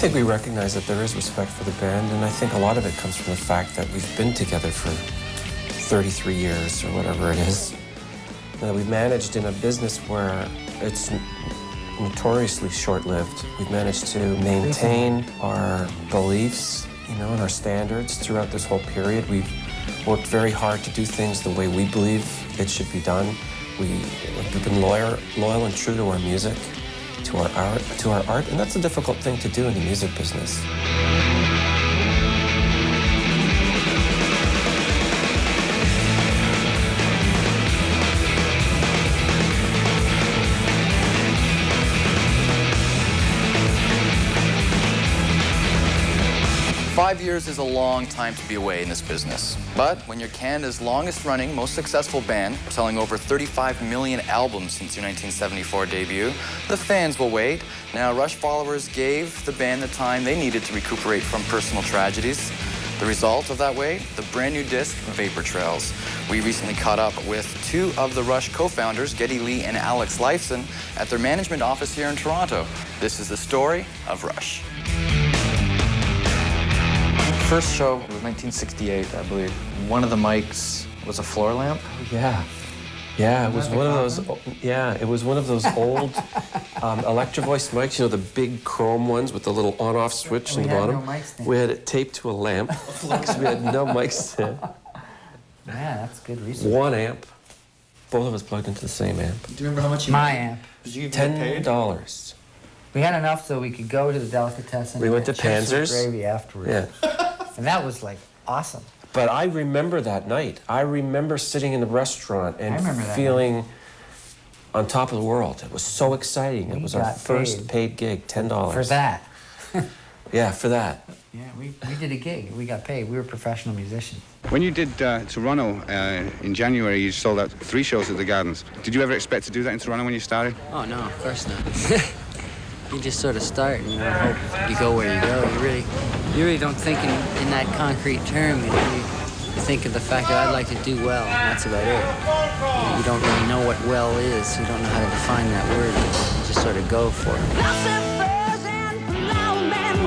think we recognize that there is respect for the band, and I think a lot of it comes from the fact that we've been together for 33 years or whatever it is. That we've managed in a business where it's notoriously short-lived. We've managed to maintain our beliefs, you know, and our standards throughout this whole period. We've worked very hard to do things the way we believe it should be done. We've been loyal and true to our music, to our art, and that's a difficult thing to do in the music business. 5 years is a long time to be away in this business. But when you're Canada's longest-running, most successful band, selling over 35 million albums since your 1974 debut, the fans will wait. Now, Rush followers gave the band the time they needed to recuperate from personal tragedies. The result of that wait, the brand new disc, Vapor Trails. We recently caught up with two of the Rush co-founders, Geddy Lee and Alex Lifeson, at their management office here in Toronto. This is the story of Rush. First show was 1968, I believe. One of the mics was a floor lamp. Yeah. Yeah, it was one of those. Yeah, it was one of those old Electro Voice mics. You know, the big chrome ones with the little on-off switch in the bottom. No mics then. We had it taped to a lamp because we had no mics then. Yeah, that's good research. One amp. Both of us plugged into the same amp. Do you remember how much you My made? amp. Did you get paid? $10. We had enough so we could go to the delicatessen. We went to and get chips with Panzer's. gravy afterwards. Yeah. And that was like awesome. But I remember that night. I remember sitting in the restaurant and remember that feeling on top of the world. It was so exciting. It We was our got first paid gig, $10. For that. Yeah, for that. Yeah, we did a gig. We got paid. We were professional musicians. When you did Toronto in January, you sold out 3 shows at the Gardens. Did you ever expect to do that in Toronto when you started? Oh, no, of course not. You just sort of start and hope you go where you go. You really don't think in that concrete term. You think of the fact that I'd like to do well, and that's about it. You don't really know what well is. You don't know how to define that word. You just sort of go for it. Philosophers and plowmen,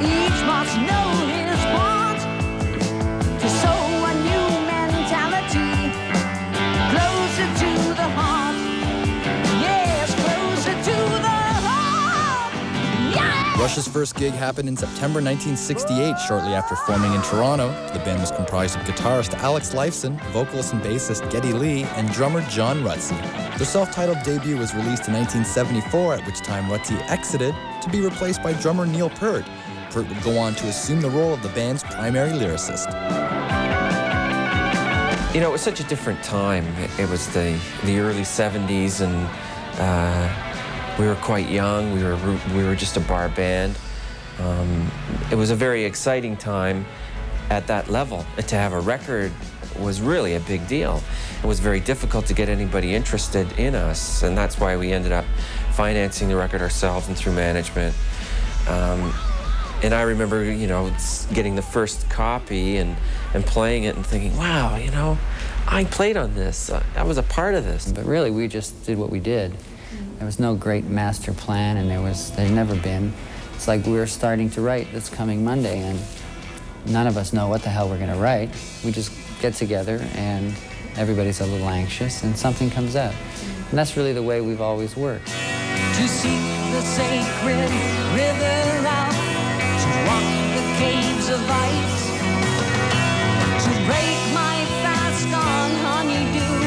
each must know his part to sow a new mentality closer to the heart. Yes, closer to the heart. Yeah! Rush's first gig happened in September 1968, shortly after forming in Toronto. The band was comprised of guitarist Alex Lifeson, vocalist and bassist Geddy Lee, and drummer John Rutsey. Their self-titled debut was released in 1974, at which time Rutsey exited to be replaced by drummer Neil Peart. Peart would go on to assume the role of the band's primary lyricist. You know, it was such a different time. It was the early 70s, and we were quite young. We were just a bar band. It was a very exciting time at that level. To have a record was really a big deal. It was very difficult to get anybody interested in us, and that's why we ended up financing the record ourselves and through management. And I remember, you know, getting the first copy and playing it and thinking, wow, you know, I played on this. I was a part of this. But really, we just did what we did. There was no great master plan, and there's never been. It's like we're starting to write this coming Monday, and none of us know what the hell we're going to write. We just get together, and everybody's a little anxious, and something comes out. And that's really the way we've always worked. To seek the sacred river out, to walk the caves of ice, to break my fast on honeydew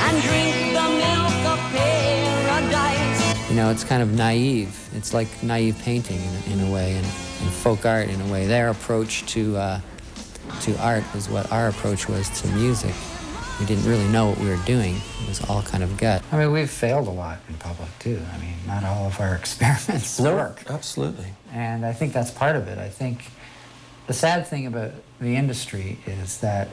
and drink the milk of paradise. You know, it's kind of naive. It's like naive painting in a way, and folk art in a way. Their approach to art was what our approach was to music. We didn't really know what we were doing. It was all kind of gut. I mean, we've failed a lot in public, too. I mean, not all of our experiments work. Absolutely. And I think that's part of it. I think the sad thing about the industry is that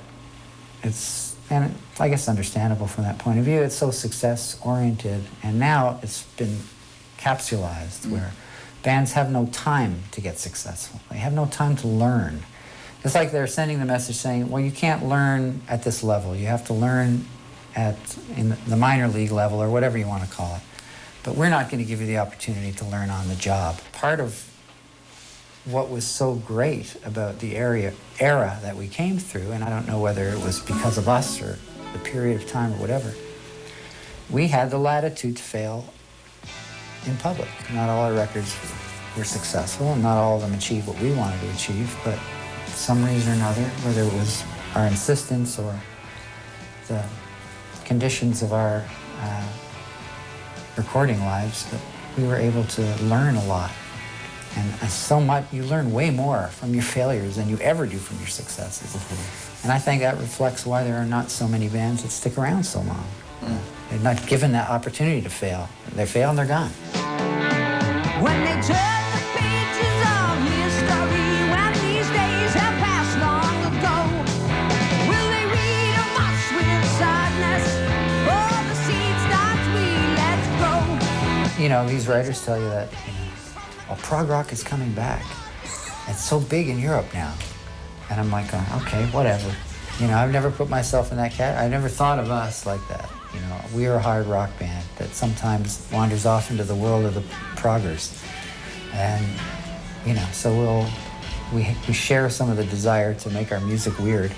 it's, and I guess understandable from that point of view, it's so success-oriented, and now it's been capsulized where bands have no time to get successful. They have no time to learn. It's like they're sending the message saying, well, you can't learn at this level. You have to learn in the minor league level or whatever you want to call it. But we're not going to give you the opportunity to learn on the job. Part of what was so great about the era that we came through, and I don't know whether it was because of us or the period of time or whatever, we had the latitude to fail in public. Not all our records were successful, and not all of them achieved what we wanted to achieve, but for some reason or another, whether it was our insistence or the conditions of our recording lives, that we were able to learn a lot. And so much, you learn way more from your failures than you ever do from your successes. And I think that reflects why there are not so many bands that stick around so long. They're not given that opportunity to fail. They fail and they're gone. When they turn the pages of history, when these days have passed long ago, will they read of us with sadness, or the seeds that we let grow? You know, these writers tell you that, well, prog rock is coming back. It's so big in Europe now. And I'm like, okay, whatever. You know, I've never put myself in that category. I never thought of us like that. You know, we are a hard rock band that sometimes wanders off into the world of the proggers. And, you know, so we share some of the desire to make our music weird,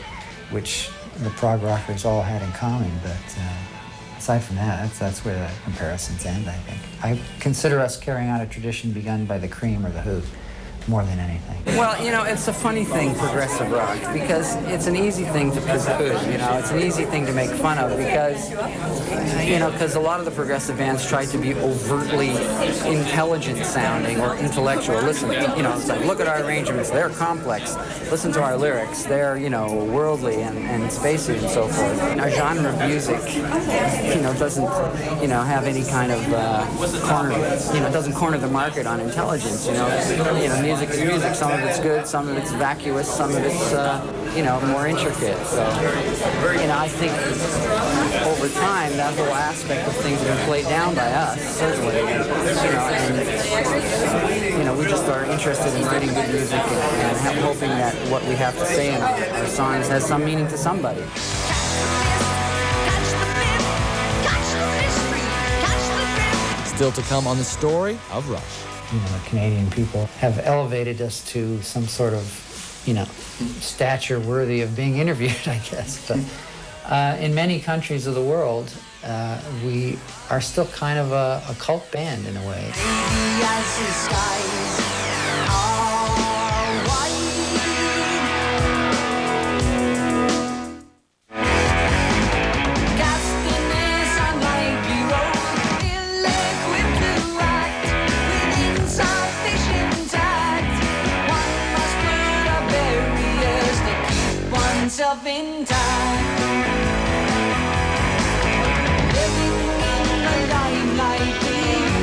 which the prog rockers all had in common. But aside from that, that's where the comparisons end, I think. I consider us carrying on a tradition begun by the Cream or the Who, more than anything. Well, you know, it's a funny thing, progressive rock, because it's an easy thing to poo-poo, you know, it's an easy thing to make fun of, because, you know, because a lot of the progressive bands try to be overtly intelligent sounding or intellectual. Listen, you know, it's like, look at our arrangements, they're complex. Listen to our lyrics, they're, you know, worldly and spacey and so forth. Our genre of music, you know, doesn't, you know, have any kind of corner, you know, doesn't corner the market on intelligence, you know, music is music. Some of it's good, some of it's vacuous, some of it's, you know, more intricate. So, you know, I think over time that whole aspect of things have been played down by us, certainly. You know, and, you know, we just are interested in writing good music and hoping that what we have to say in our songs has some meaning to somebody. Still to come on the story of Rush. You know, the Canadian people have elevated us to some sort of, you know, stature worthy of being interviewed, I guess. But in many countries of the world, we are still kind of a cult band in a way. In time, living in the limelight, the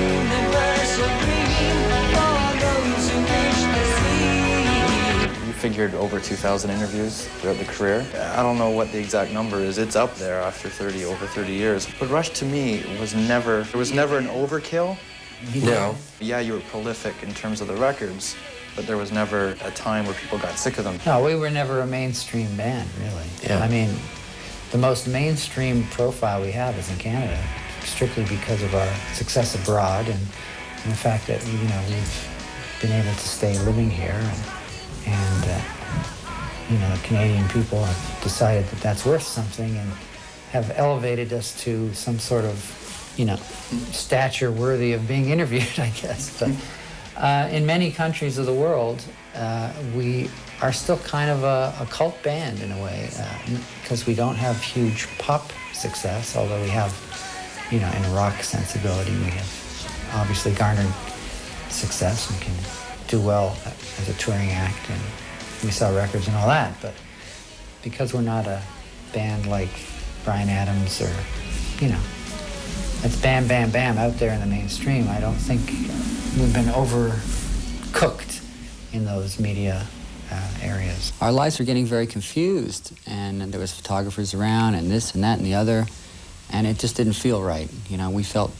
universal dream for those who wish to see. You figured over 2,000 interviews throughout the career. I don't know what the exact number is. It's up there after over 30 years. But Rush to me was never an overkill. No. Yeah, you were prolific in terms of the records, but there was never a time where people got sick of them. No, we were never a mainstream band, really. Yeah. I mean, the most mainstream profile we have is in Canada, strictly because of our success abroad and the fact that, you know, we've been able to stay living here. And you know, the Canadian people have decided that that's worth something and have elevated us to some sort of, you know, stature worthy of being interviewed, I guess. But in many countries of the world, we are still kind of a cult band in a way, because we don't have huge pop success, although we have, you know, in rock sensibility, we have obviously garnered success and can do well as a touring act, and we sell records and all that. But because we're not a band like Bryan Adams or, you know, it's bam, bam, bam out there in the mainstream, I don't think we've been overcooked in those media areas. Our lives were getting very confused, and there was photographers around and this and that and the other, and it just didn't feel right. You know, we felt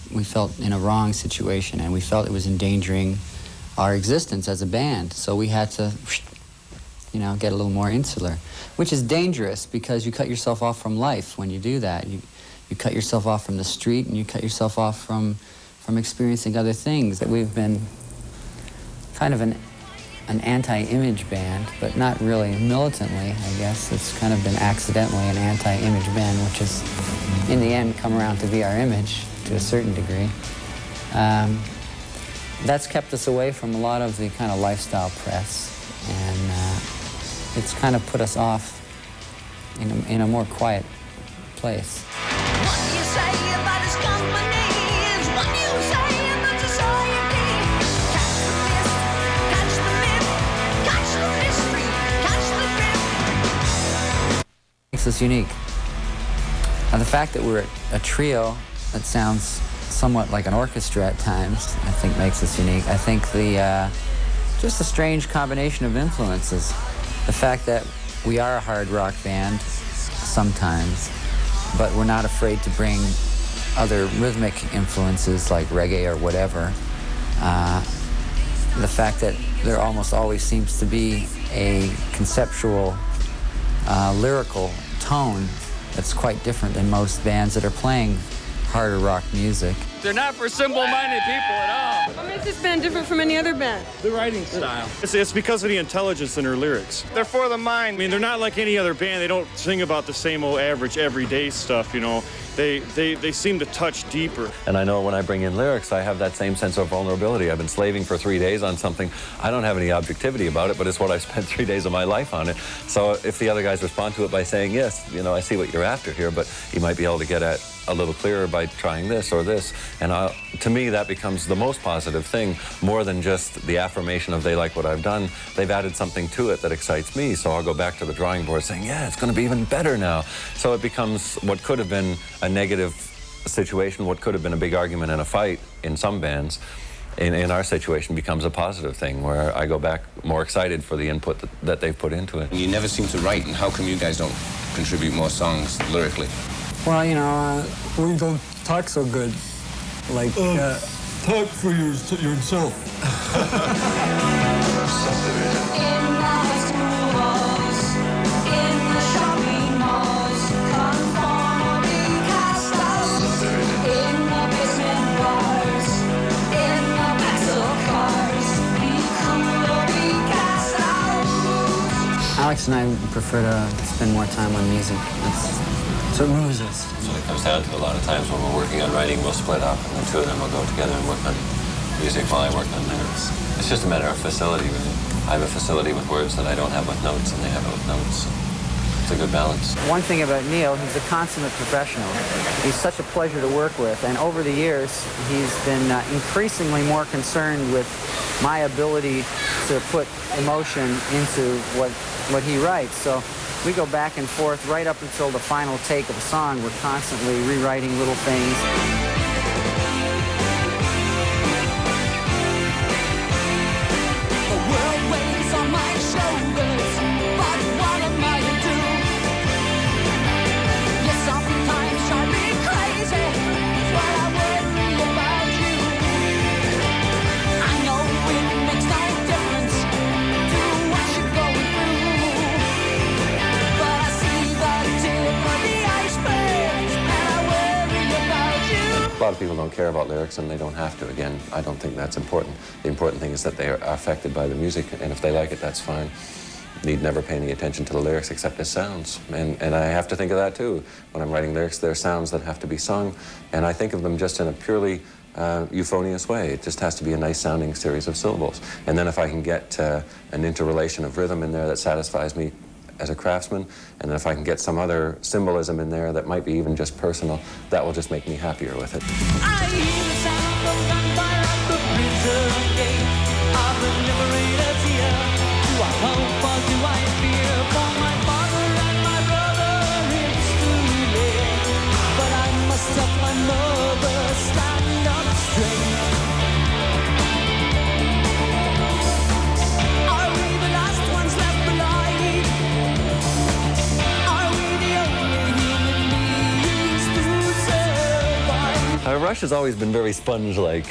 in a wrong situation, and we felt it was endangering our existence as a band. So we had to, you know, get a little more insular, which is dangerous because you cut yourself off from life when you do that. You cut yourself off from the street, and you cut yourself off from experiencing other things. That we've been kind of an an anti-image band, but not really militantly, I guess. It's kind of been accidentally an anti-image band, which has, in the end, come around to be our image to a certain degree. That's kept us away from a lot of the kind of lifestyle press, and it's kind of put us off in a more quiet place. What do you say about his company? Is what do you say about society? Catch the mist, catch the myth, catch the mystery, catch the drift. Makes us unique. The fact that we're a trio that sounds somewhat like an orchestra at times, I think makes us unique. I think just a strange combination of influences. The fact that we are a hard rock band sometimes, but we're not afraid to bring other rhythmic influences like reggae or whatever. The fact that there almost always seems to be a conceptual, lyrical tone that's quite different than most bands that are playing harder rock music. They're not for simple-minded people at all. What makes this band different from any other band? The writing style. It's because of the intelligence in their lyrics. They're for the mind. I mean, they're not like any other band. They don't sing about the same old average everyday stuff, you know. They seem to touch deeper. And I know when I bring in lyrics, I have that same sense of vulnerability. I've been slaving for 3 days on something. I don't have any objectivity about it, but it's what I spent 3 days of my life on it. So if the other guys respond to it by saying, yes, you know, I see what you're after here, but you might be able to get at a little clearer by trying this or this. And to me, that becomes the most positive thing, more than just the affirmation of they like what I've done. They've added something to it that excites me, so I'll go back to the drawing board saying, yeah, it's going to be even better now. So it becomes what could have been a negative situation, what could have been a big argument and a fight in some bands, in our situation becomes a positive thing, where I go back more excited for the input that they've put into it. You never seem to write, and how come you guys don't contribute more songs lyrically? Well, you know, we don't talk so good. Like, talk for yourself. Alex and I prefer to spend more time on music. That's what moves us. So it comes down to a lot of times when we're working on writing, we'll split up, and the two of them will go together and work on music while I work on lyrics. It's just a matter of facility, really. I have a facility with words that I don't have with notes, and they have it with notes. It's a good balance. One thing about Neil, he's a consummate professional. He's such a pleasure to work with, and over the years, he's been increasingly more concerned with my ability to put emotion into what he writes. So we go back and forth right up until the final take of a song. We're constantly rewriting little things. The world weighs on my shoulders, but what am I to do? Yes, sometimes I be crazy, but I worry about you. I know it makes no difference to what you're going through, but I see the tip of the iceberg, and I worry about you. A lot of people don't care about lyrics, and they don't have to. Again, I don't think that's important. The important thing is that they are affected by the music, and if they like it, that's fine. Need never pay any attention to the lyrics except as sounds. And I have to think of that, too. When I'm writing lyrics, there are sounds that have to be sung, and I think of them just in a purely euphonious way. It just has to be a nice-sounding series of syllables. And then if I can get an interrelation of rhythm in there that satisfies me as a craftsman, and then if I can get some other symbolism in there that might be even just personal, that will just make me happier with it. I hear the sound of gunfire at the prison gate. Are the liberators here? Do I hope or do I fear for my father and my brother? It's too late, but I must help my mother stand up straight. Are we the last ones left alive? Are we the only human beings to survive? Rush has always been very sponge-like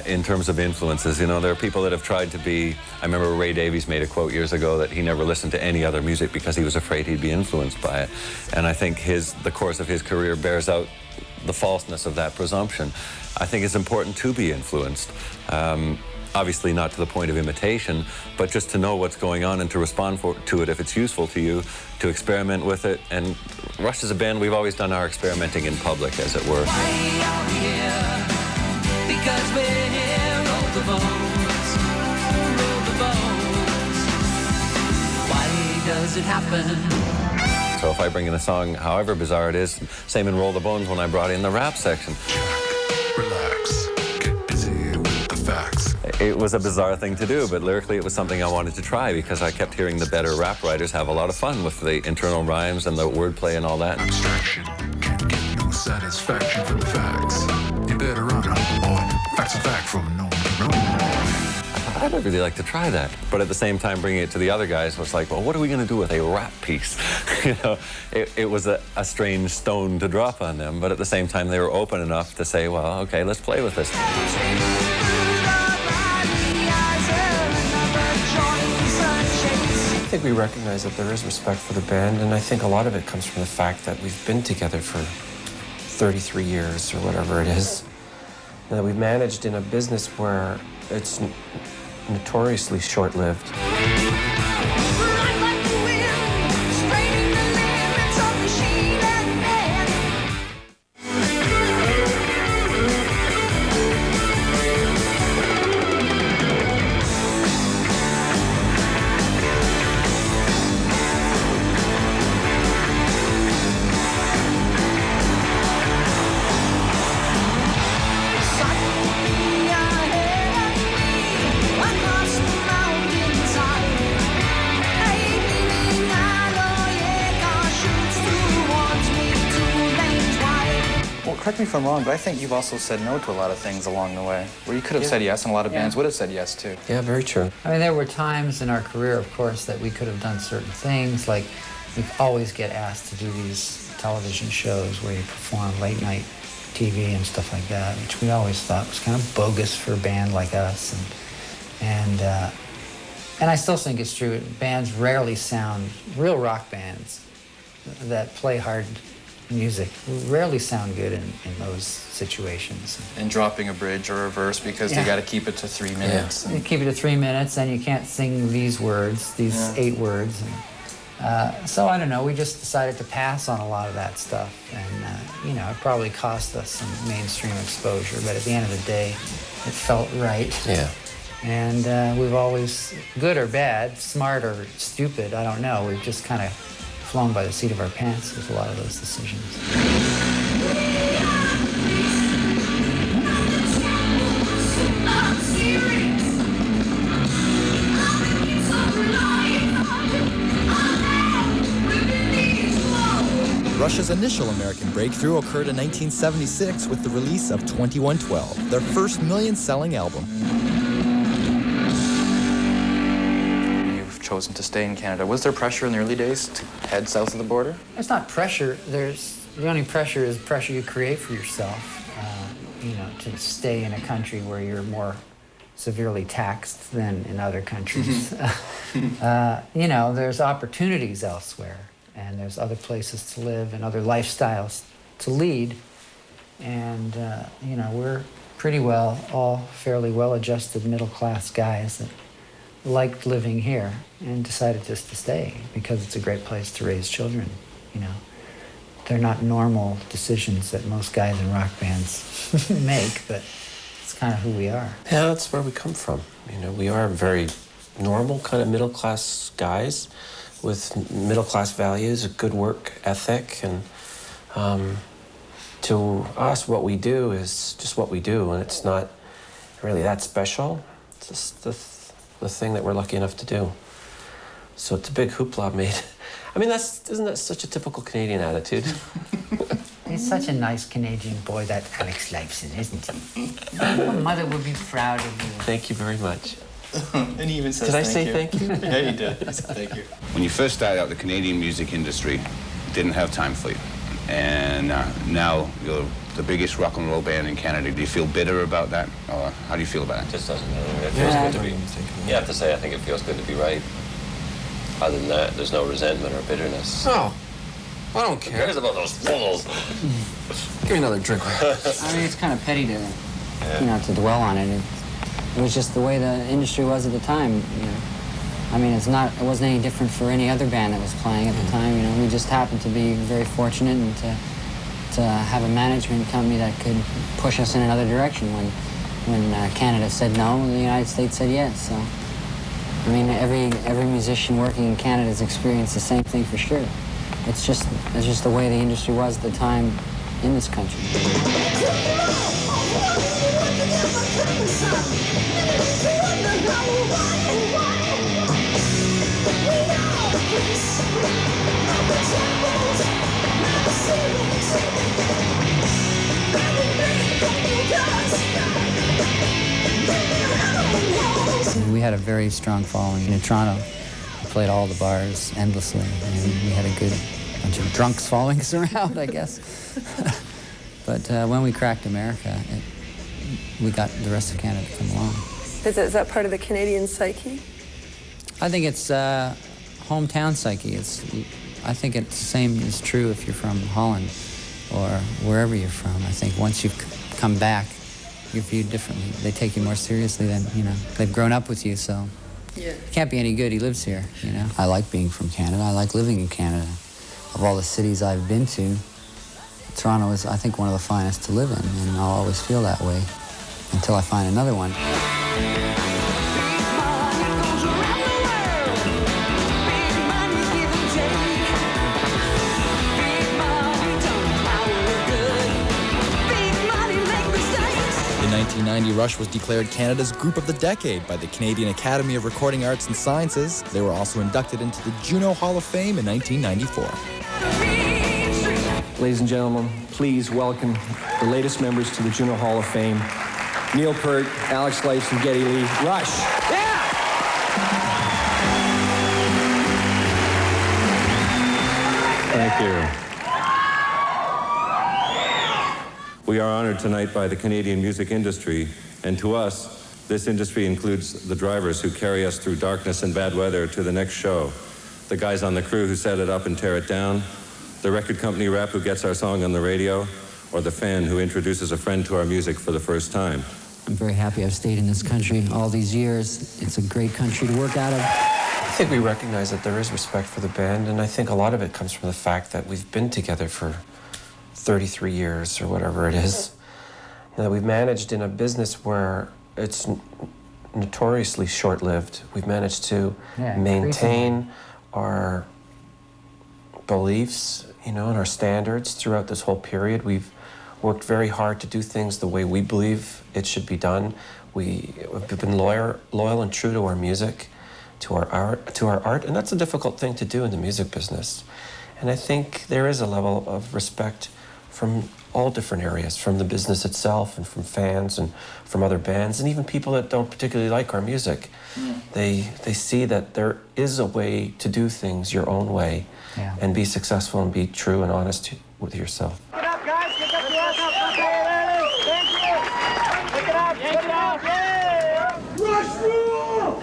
in terms of influences. You know, there are people that have tried to be... I remember Ray Davies made a quote years ago that he never listened to any other music because he was afraid he'd be influenced by it. And I think the course of his career bears out the falseness of that presumption. I think it's important to be influenced. Obviously not to the point of imitation, but just to know what's going on and to respond to it if it's useful to you, to experiment with it. And Rush as a band, we've always done our experimenting in public, as it were. Why are we here? Because we're here, roll the bones, roll the bones. Why does it happen? So if I bring in a song, however bizarre it is, same in Roll the Bones when I brought in the rap section. Relax, get busy with the facts. It was a bizarre thing to do, but lyrically it was something I wanted to try because I kept hearing the better rap writers have a lot of fun with the internal rhymes and the wordplay and all that. Abstraction can't get no satisfaction from the facts. You better run, boy. Facts are fact from known to known. I'd really like to try that. But at the same time, bringing it to the other guys was like, well, what are we going to do with a rap piece? You know, it was a strange stone to drop on them. But at the same time, they were open enough to say, well, okay, let's play with this. I think we recognize that there is respect for the band, and I think a lot of it comes from the fact that we've been together for 33 years or whatever it is, and that we've managed in a business where it's notoriously short-lived. Correct me if I'm wrong, but I think you've also said no to a lot of things along the way, where you could have said yes, and a lot of bands would have said yes, too. Yeah, very true. I mean, there were times in our career, of course, that we could have done certain things, like we always get asked to do these television shows where you perform late-night TV and stuff like that, which we always thought was kind of bogus for a band like us. And I still think it's true. Bands rarely sound, real rock bands that play hard music rarely sound good in those situations. And dropping a bridge or a verse because you got to keep it to 3 minutes. You keep it to 3 minutes, and you can't sing these words, these 8 words. And, so I don't know. We just decided to pass on a lot of that stuff, and you know, it probably cost us some mainstream exposure. But at the end of the day, it felt right. Yeah. And we've always, good or bad, smart or stupid, I don't know. We've just kind of flown by the seat of our pants with a lot of those decisions. Rush's initial American breakthrough occurred in 1976 with the release of 2112, their first million-selling album. Chosen to stay in Canada. Was there pressure in the early days to head south of the border? It's not pressure. The only pressure is pressure you create for yourself, you know, to stay in a country where you're more severely taxed than in other countries. You know, there's opportunities elsewhere, and there's other places to live and other lifestyles to lead. And, you know, we're pretty well, all fairly well-adjusted middle-class guys that liked living here and decided just to stay because it's a great place to raise children, you know. They're not normal decisions that most guys in rock bands make, but it's kind of who we are. Yeah, that's where we come from. You know, we are very normal kind of middle-class guys with middle-class values, a good work ethic, and to us what we do is just what we do, and it's not really that special. It's just the thing that we're lucky enough to do. So it's a big hoopla made. I mean, isn't that such a typical Canadian attitude? He's such a nice Canadian boy, that Alex Lifeson, isn't he? Your mother would be proud of you. Thank you very much. And he even says Did I say thank you? Yeah, you did. He said thank you. When you first started out, the Canadian music industry didn't have time for you. And now you're the biggest rock and roll band in Canada. Do you feel bitter about that? Or how do you feel about it? It just doesn't matter. It feels good to be. You have to say, I think it feels good to be right. Other than that, there's no resentment or bitterness. Oh, I don't care. Who cares about those fools? Give me another drink. I mean, it's kind of petty to, you know, to dwell on it. It was just the way the industry was at the time, you know. I mean, it wasn't any different for any other band that was playing at the time, you know. We just happened to be very fortunate and to have a management company that could push us in another direction when Canada said no and the United States said yes. So, I mean, every musician working in Canada has experienced the same thing for sure. It's just the way the industry was at the time in this country. We had a very strong following in Toronto. We played all the bars endlessly, and we had a good bunch of drunks following us around, I guess. But when we cracked America, we got the rest of Canada to come along. Is that part of the Canadian psyche? I think it's hometown psyche. I think it's the same is true if you're from Holland or wherever you're from. I think once you've come back, you're viewed differently. They take you more seriously than, you know, they've grown up with you, so it can't be any good. He lives here, you know. I like being from Canada. I like living in Canada. Of all the cities I've been to, Toronto is, I think, one of the finest to live in, and I'll always feel that way until I find another one. In 1990, Rush was declared Canada's Group of the Decade by the Canadian Academy of Recording Arts and Sciences. They were also inducted into the Juno Hall of Fame in 1994. Ladies and gentlemen, please welcome the latest members to the Juno Hall of Fame. Neil Peart, Alex Lifeson, Geddy Lee, Rush. Thank you. We are honored tonight by the Canadian music industry, and to us, this industry includes the drivers who carry us through darkness and bad weather to the next show, the guys on the crew who set it up and tear it down, the record company rep who gets our song on the radio, or the fan who introduces a friend to our music for the first time. I'm very happy I've stayed in this country all these years. It's a great country to work out of. I think we recognize that there is respect for the band, and I think a lot of it comes from the fact that we've been together for 33 years or whatever it is. You know, we've managed in a business where it's notoriously short-lived. We've managed to maintain our beliefs, you know, and our standards throughout this whole period. We've worked very hard to do things the way we believe it should be done. We've been loyal and true to our music, to our art, and that's a difficult thing to do in the music business. And I think there is a level of respect from all different areas, from the business itself and from fans and from other bands and even people that don't particularly like our music. They see that there is a way to do things your own way and be successful and be true and honest with yourself. Pick it up, guys. Pick up the ass up. Thank you. Pick it up. Pick it up. Yeah. Rush rule!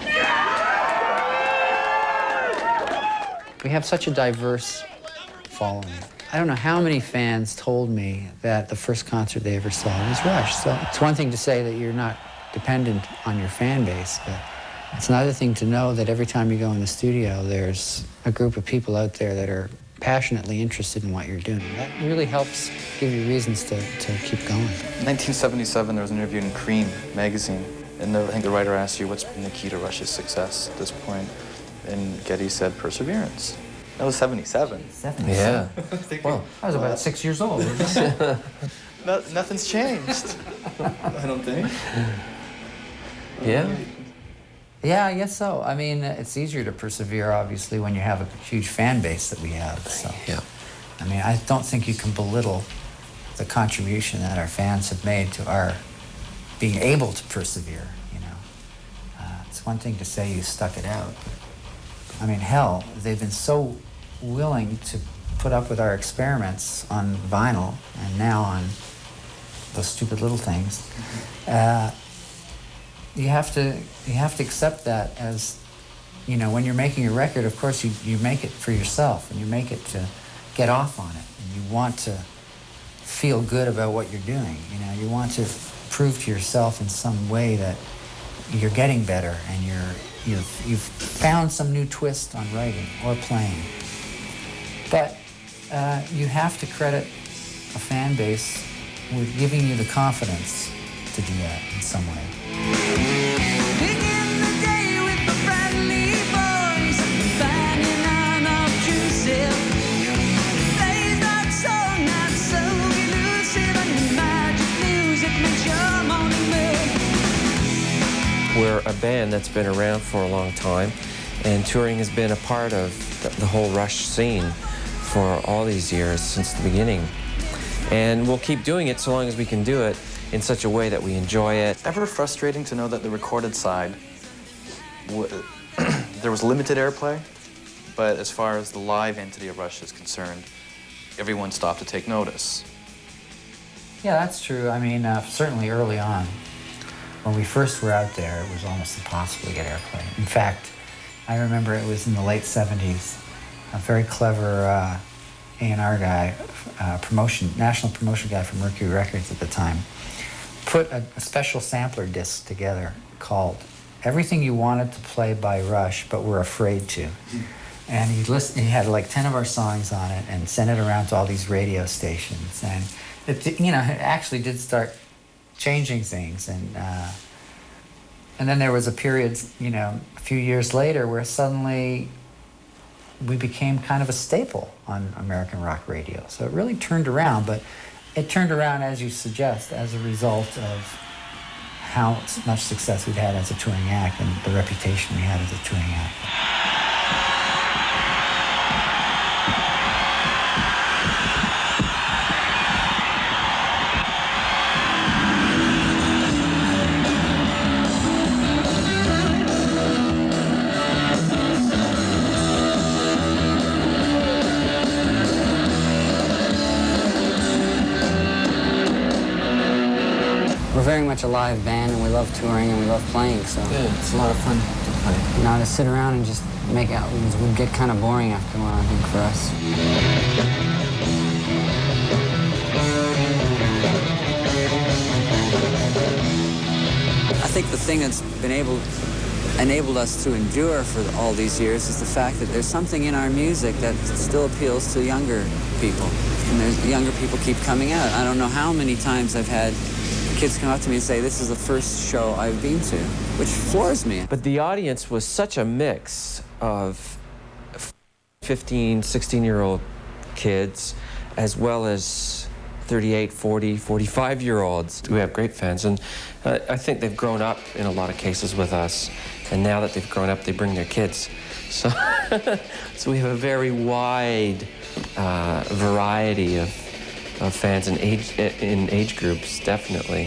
We have such a diverse following. I don't know how many fans told me that the first concert they ever saw was Rush. So it's one thing to say that you're not dependent on your fan base, but it's another thing to know that every time you go in the studio, there's a group of people out there that are passionately interested in what you're doing. That really helps give you reasons to keep going. In 1977, there was an interview in Cream magazine, and I think the writer asked you, what's been the key to Rush's success at this point? And Geddy said, perseverance. That was 77. Yeah. Well, I was about 6 years old. Nothing's changed. I don't think. Yeah. Yeah, I guess so. I mean, it's easier to persevere, obviously, when you have a huge fan base that we have. So, yeah. I mean, I don't think you can belittle the contribution that our fans have made to our being able to persevere, you know. It's one thing to say you stuck it out. I mean, hell, they've been so willing to put up with our experiments on vinyl and now on those stupid little things. You have to accept that as, you know, when you're making a record, of course you make it for yourself and you make it to get off on it, and you want to feel good about what you're doing. You know, you want to prove to yourself in some way that you're getting better, and you've found some new twist on writing or playing. But you have to credit a fan base with giving you the confidence to do that in some way. Begin the day with the friendly boys, banging unobtrusive. Plays that song that's so elusive, and the magic music makes your morning mood. We're a band that's been around for a long time, and touring has been a part of the whole Rush scene for all these years since the beginning. And we'll keep doing it so long as we can do it in such a way that we enjoy it. Ever frustrating to know that the recorded side, there was limited airplay, but as far as the live entity of Rush is concerned, everyone stopped to take notice? Yeah, that's true. I mean, certainly early on, when we first were out there, it was almost impossible to get airplay. In fact, I remember it was in the late 70s. A very clever A&R guy, national promotion guy from Mercury Records at the time, put a special sampler disc together called Everything You Wanted to Play by Rush But Were Afraid to. And he had like 10 of our songs on it and sent it around to all these radio stations. And it actually did start changing things. And then there was a period, a few years later where suddenly we became kind of a staple on American rock radio. So it really turned around, but it turned around, as you suggest, as a result of how much success we'd had as a touring act and the reputation we had as a touring act. We're very much a live band, and we love touring, and we love playing, so... Yeah, it's a lot of fun to play. To sit around and just make albums would get kind of boring after a while, I think, for us. I think the thing that's enabled us to endure for all these years is the fact that there's something in our music that still appeals to younger people. And younger people keep coming out. I don't know how many times I've had kids come up to me and say, this is the first show I've been to, which floors me. But the audience was such a mix of 15, 16-year-old kids, as well as 38, 40, 45-year-olds. We have great fans, and I think they've grown up in a lot of cases with us, and now that they've grown up, they bring their kids. So, so we have a very wide variety of fans in age groups, definitely.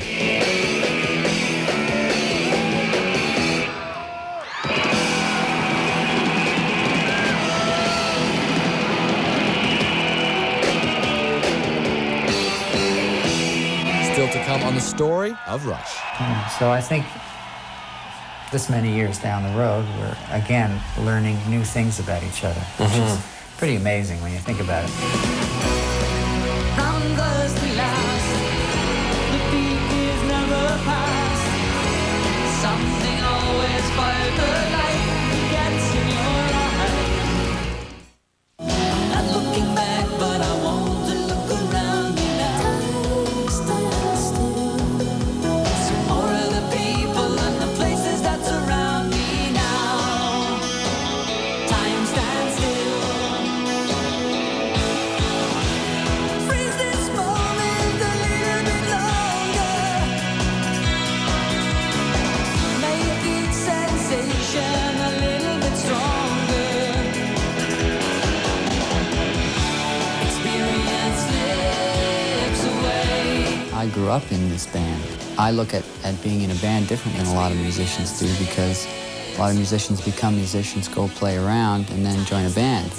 Still to come on the story of Rush. So I think this many years down the road, we're again learning new things about each other, which is pretty amazing when you think about it. From first to last, the peak is never past. Something always fired the light gets in your eyes. I'm not looking back, but I want to look around me now. Some more of the people and the places that surround me now. Time stands still. Freeze this moment a little bit longer. Make each sensation a little bit stronger. Experience slips away. I grew up in this band. I look at being in a band different than a lot of musicians do, because a lot of musicians become musicians, go play around, and then join a band,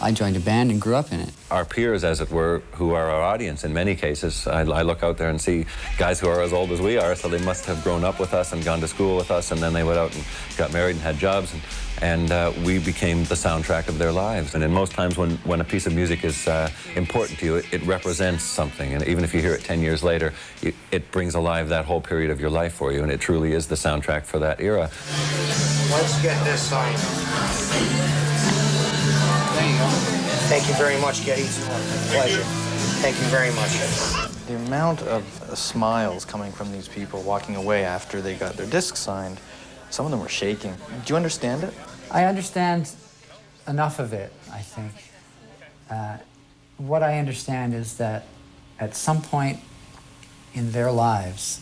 I joined a band and grew up in it. Our peers, as it were, who are our audience in many cases, I look out there and see guys who are as old as we are, so they must have grown up with us and gone to school with us, and then they went out and got married and had jobs, and we became the soundtrack of their lives. And in most times when a piece of music is important to you, it represents something, and even if you hear it 10 years later, it brings alive that whole period of your life for you, and it truly is the soundtrack for that era. Let's get this signed. There you go. Thank you very much, Getty. It's a pleasure. Thank you very much. The amount of smiles coming from these people walking away after they got their disc signed, some of them were shaking. Do you understand it? I understand enough of it, I think. What I understand is that at some point in their lives,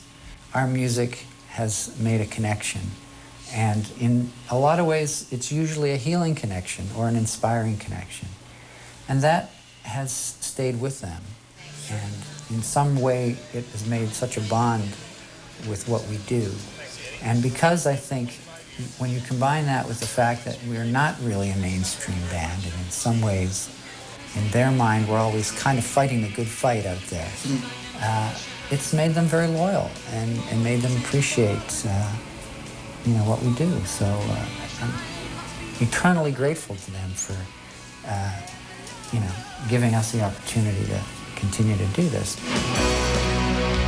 our music has made a connection. And in a lot of ways, it's usually a healing connection or an inspiring connection. And that has stayed with them. And in some way, it has made such a bond with what we do. And because I think when you combine that with the fact that we're not really a mainstream band, and in some ways, in their mind, we're always kind of fighting the good fight out there, it's made them very loyal and made them appreciate what we do. So I'm eternally grateful to them for giving us the opportunity to continue to do this.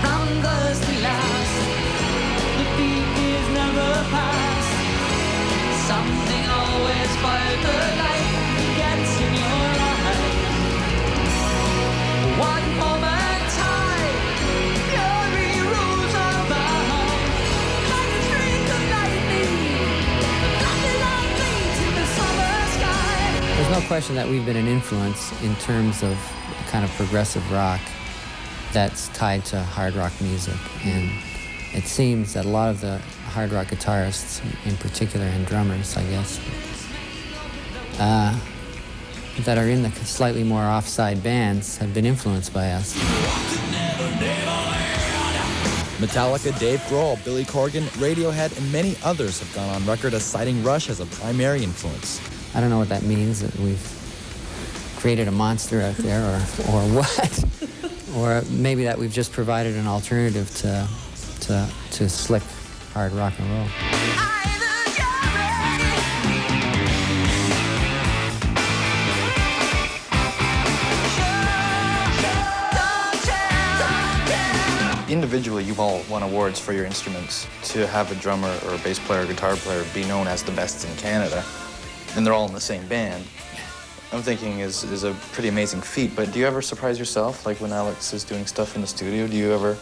From first to last, the peak is never past. Something always fired the light gets in your eye. One moment time, fury rules abound. Like a streak of lightning, flashes on fleets in the summer sky. There's no question that we've been an influence in terms of kind of progressive rock that's tied to hard rock music. And it seems that a lot of the hard rock guitarists in particular, and drummers, I guess, that are in the slightly more offside bands have been influenced by us. Metallica, Dave Grohl, Billy Corgan, Radiohead, and many others have gone on record as citing Rush as a primary influence. I don't know what that means, that we've created a monster out there, or what. Or maybe that we've just provided an alternative to slick hard rock and roll. Individually, you've all won awards for your instruments. To have a drummer or a bass player or guitar player be known as the best in Canada, and they're all in the same band, I'm thinking is a pretty amazing feat. But do you ever surprise yourself, like when Alex is doing stuff in the studio? Do you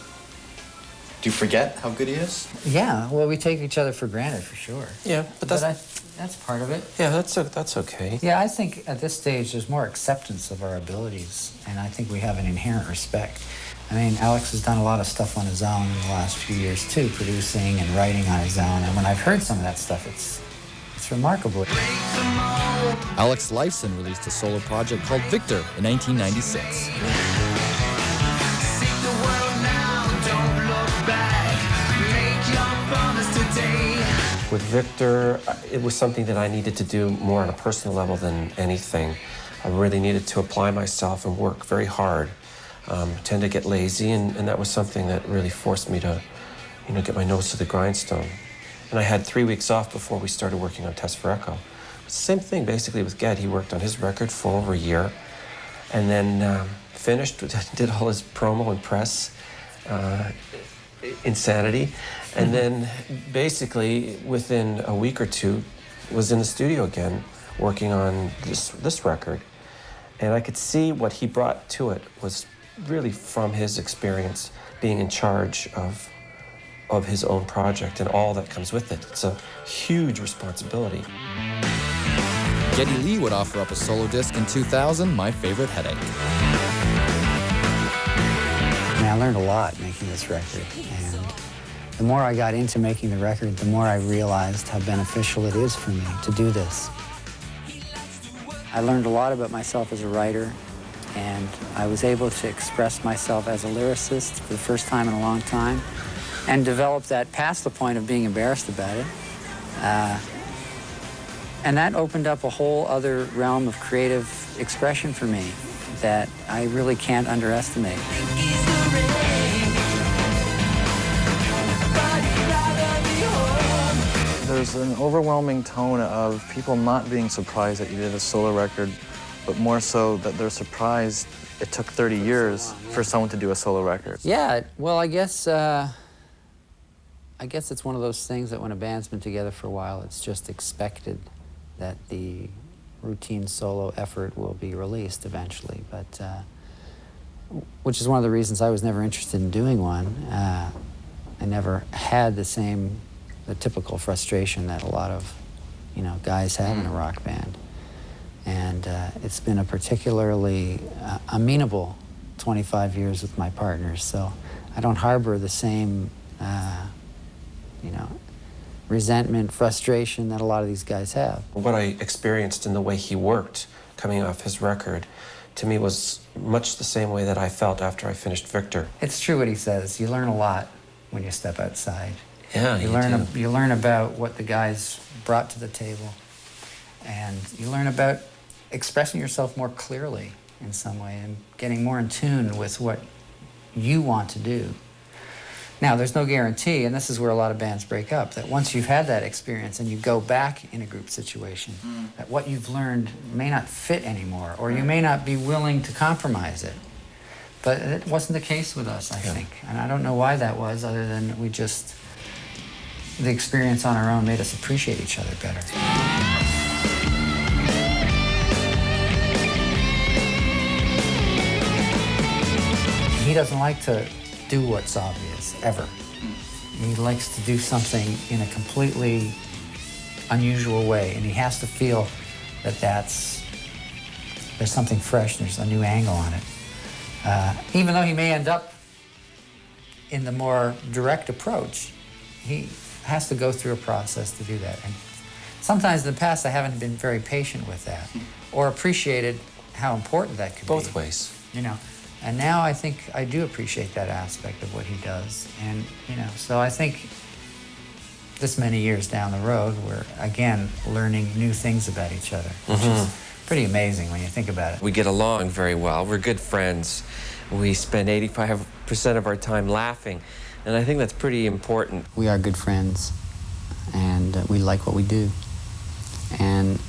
forget how good he is? Yeah, well, we take each other for granted, for sure. Yeah, but that's part of it. Yeah, that's okay. Yeah, I think at this stage there's more acceptance of our abilities, and I think we have an inherent respect. I mean, Alex has done a lot of stuff on his own in the last few years too, producing and writing on his own. And when I've heard some of that stuff, it's remarkable. Alex Lifeson released a solo project called Victor in 1996. With Victor, it was something that I needed to do more on a personal level than anything. I really needed to apply myself and work very hard. Tend to get lazy, and that was something that really forced me to, get my nose to the grindstone. And I had 3 weeks off before we started working on Test for Echo. Same thing basically with Ged. He worked on his record for over a year, and then finished, did all his promo and press, insanity, and then basically within a week or two was in the studio again working on this record. And I could see what he brought to it was really from his experience being in charge of his own project and all that comes with it. It's a huge responsibility. Geddy Lee would offer up a solo disc in 2000, My Favorite Headache. I learned a lot making this record, and the more I got into making the record, the more I realized how beneficial it is for me to do this. I learned a lot about myself as a writer, and I was able to express myself as a lyricist for the first time in a long time, and develop that past the point of being embarrassed about it. And that opened up a whole other realm of creative expression for me that I really can't underestimate. There's an overwhelming tone of people not being surprised that you did a solo record, but more so that they're surprised it took 30 years for someone to do a solo record. Yeah, well, I guess it's one of those things that when a band's been together for a while, it's just expected that the routine solo effort will be released eventually. But which is one of the reasons I was never interested in doing one. I never had the typical frustration that a lot of, guys have in a rock band. And it's been a particularly amenable 25 years with my partners, so I don't harbor the same, resentment, frustration that a lot of these guys have. What I experienced in the way he worked coming off his record, to me, was much the same way that I felt after I finished Victor. It's true what he says. You learn a lot when you step outside. Yeah, you learn about what the guys brought to the table, and you learn about expressing yourself more clearly in some way and getting more in tune with what you want to do. Now, there's no guarantee, and this is where a lot of bands break up, that once you've had that experience and you go back in a group situation, that what you've learned may not fit anymore, or you may not be willing to compromise it. But it wasn't the case with us, I think. And I don't know why that was, other than the experience on our own made us appreciate each other better. He doesn't like to do what's obvious, ever. He likes to do something in a completely unusual way, and he has to feel that there's something fresh, there's a new angle on it. Even though he may end up in the more direct approach, he has to go through a process to do that. And sometimes in the past I haven't been very patient with that, or appreciated how important that could be. Both ways. And now I think I do appreciate that aspect of what he does. And, so I think this many years down the road, we're, again, learning new things about each other, which is pretty amazing when you think about it. We get along very well. We're good friends. We spend 85% of our time laughing, and I think that's pretty important. We are good friends, and we like what we do. And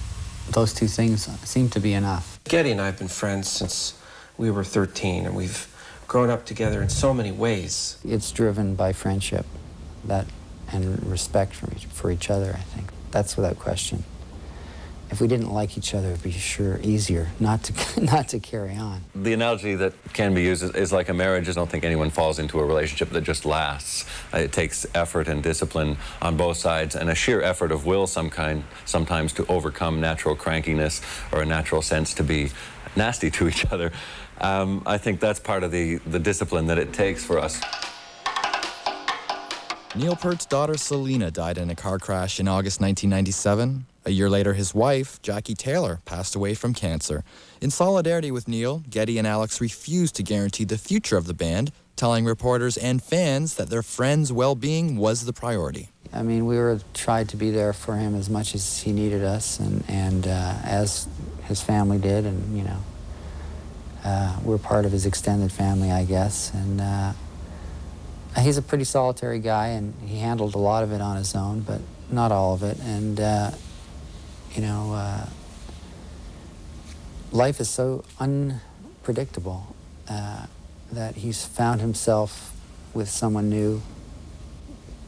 those two things seem to be enough. Geddy and I have been friends since we were 13, and we've grown up together in so many ways. It's driven by friendship, and respect for each other, I think. That's without question. If we didn't like each other, it'd be easier not to carry on. The analogy that can be used is like a marriage. I don't think anyone falls into a relationship that just lasts. It takes effort and discipline on both sides, and a sheer effort of will sometimes to overcome natural crankiness or a natural sense to be nasty to each other. I think that's part of the discipline that it takes for us. Neil Peart's daughter Selena died in a car crash in August 1997. A year later, his wife, Jackie Taylor, passed away from cancer. In solidarity with Neil, Geddy and Alex refused to guarantee the future of the band, telling reporters and fans that their friends' well-being was the priority. I mean, we tried to be there for him as much as he needed us, and as his family did, and we're part of his extended family, I guess. And he's a pretty solitary guy, and he handled a lot of it on his own, but not all of it. And life is so unpredictable that he's found himself with someone new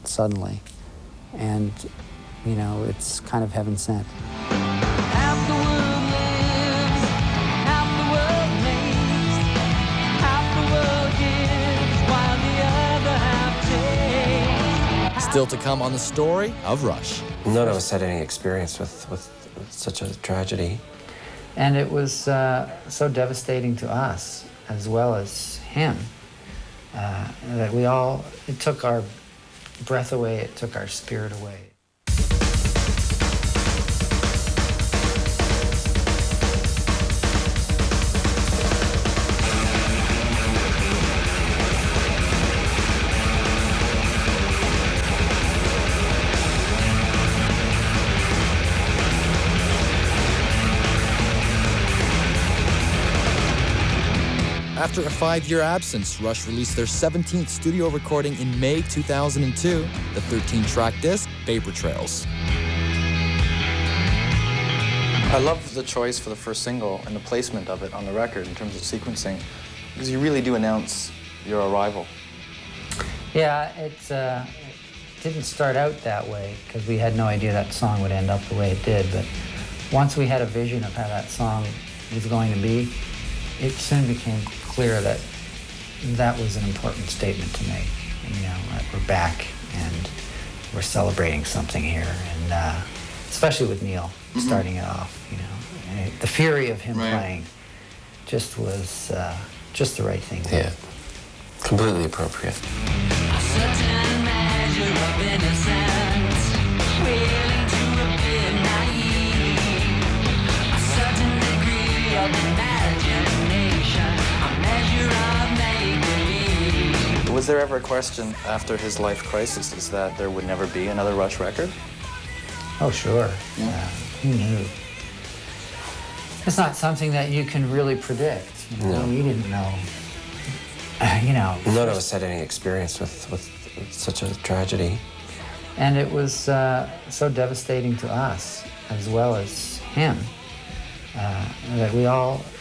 suddenly, and it's kind of heaven sent. Half the world lives, half the world makes, half the world gives, while the other half takes. Still to come on the story of Rush. None of us had any experience with such a tragedy. And it was so devastating to us, as well as him, that it took our breath away, it took our spirit away. After a 5-year absence, Rush released their 17th studio recording in May 2002, the 13-track disc, Vapor Trails. I love the choice for the first single and the placement of it on the record in terms of sequencing, because you really do announce your arrival. Yeah, it didn't start out that way because we had no idea that song would end up the way it did, but once we had a vision of how that song was going to be, it soon became clear that that was an important statement to make. You know, that we're back and we're celebrating something here, and especially with Neil starting it off, you know. And the fury of him playing just was just the right thing. Yeah, completely appropriate. A certain measure of innocence, willing to appear naive. A certain degree of imagination, a measure of make-believe. Was there ever a question after his life crisis is that there would never be another Rush record? Oh, sure. Yeah. Who knew? It's not something that you can really predict. You know? No. We didn't know. You know. None of us had any experience with such a tragedy. And it was so devastating to us, as well as him, that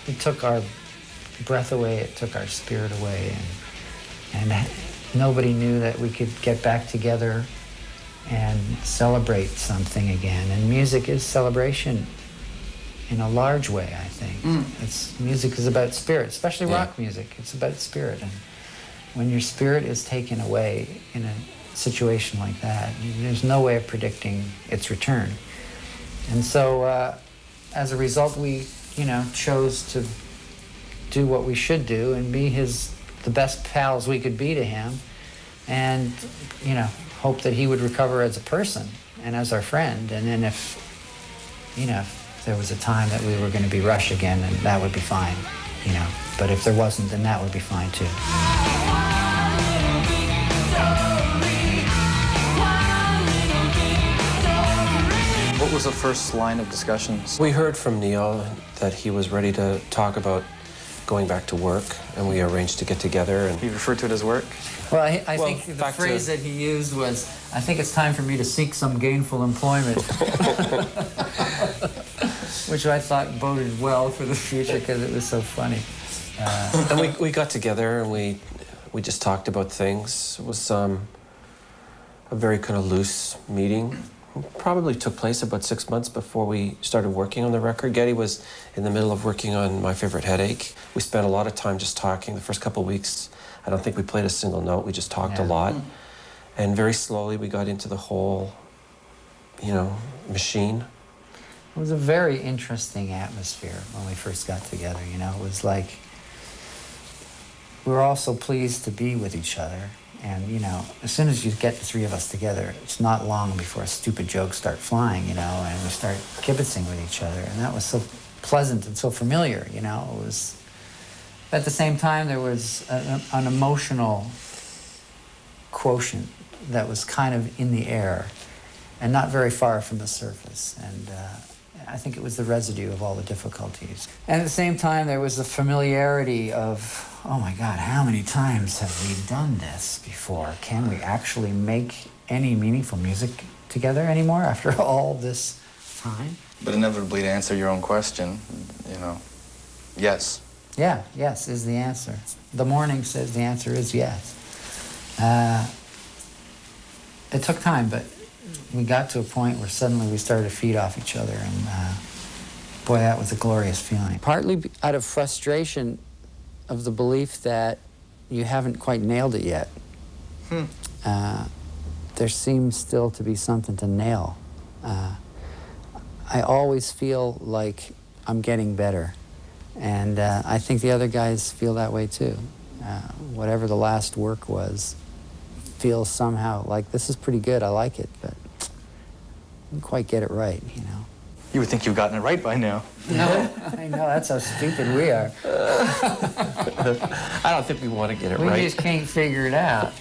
it took our breath away, it took our spirit away, and nobody knew that we could get back together and celebrate something again. And music is celebration in a large way, I think. Music is about spirit, especially rock music. It's about spirit. And when your spirit is taken away in a situation like that, there's no way of predicting its return. And so as a result, we, you know, chose to do what we should do and be the best pals we could be to him, and, you know, hope that he would recover as a person and as our friend. And then if there was a time that we were going to be Rush again, then that would be fine, you know. But if there wasn't, then that would be fine too. What was the first line of discussions? We heard from Neil that he was ready to talk about going back to work, and we arranged to get together. And he referred to it as work? Well, I think the phrase that he used was, I think it's time for me to seek some gainful employment. Which I thought boded well for the future because it was so funny. And we got together and we just talked about things. It was a very kind of loose meeting. It probably took place about 6 months before we started working on the record. Geddy was in the middle of working on My Favorite Headache. We spent a lot of time just talking. The first couple of weeks, I don't think we played a single note. We just talked a lot. And very slowly we got into the whole, you know, machine. It was a very interesting atmosphere when we first got together, you know. It was like we were all so pleased to be with each other. And, you know, as soon as you get the three of us together, it's not long before stupid jokes start flying, you know, and we start kibitzing with each other. And that was so pleasant and so familiar, you know. It was, at the same time, there was an emotional quotient that was kind of in the air and not very far from the surface. And I think it was the residue of all the difficulties. And at the same time, there was the familiarity of, oh my God, how many times have we done this before? Can we actually make any meaningful music together anymore after all this time? But inevitably, to answer your own question, you know, yes. Yeah, yes is the answer. The morning says the answer is yes. It took time, but we got to a point where suddenly we started to feed off each other, and boy, that was a glorious feeling. Partly out of frustration of the belief that you haven't quite nailed it yet. There seems still to be something to nail. I always feel like I'm getting better, and I think the other guys feel that way too. Whatever the last work was, feels somehow like this is pretty good, I like it, but I didn't quite get it right, you know. You would think you've gotten it right by now. No, I know, that's how stupid we are. I don't think we want to get it right. We just can't figure it out.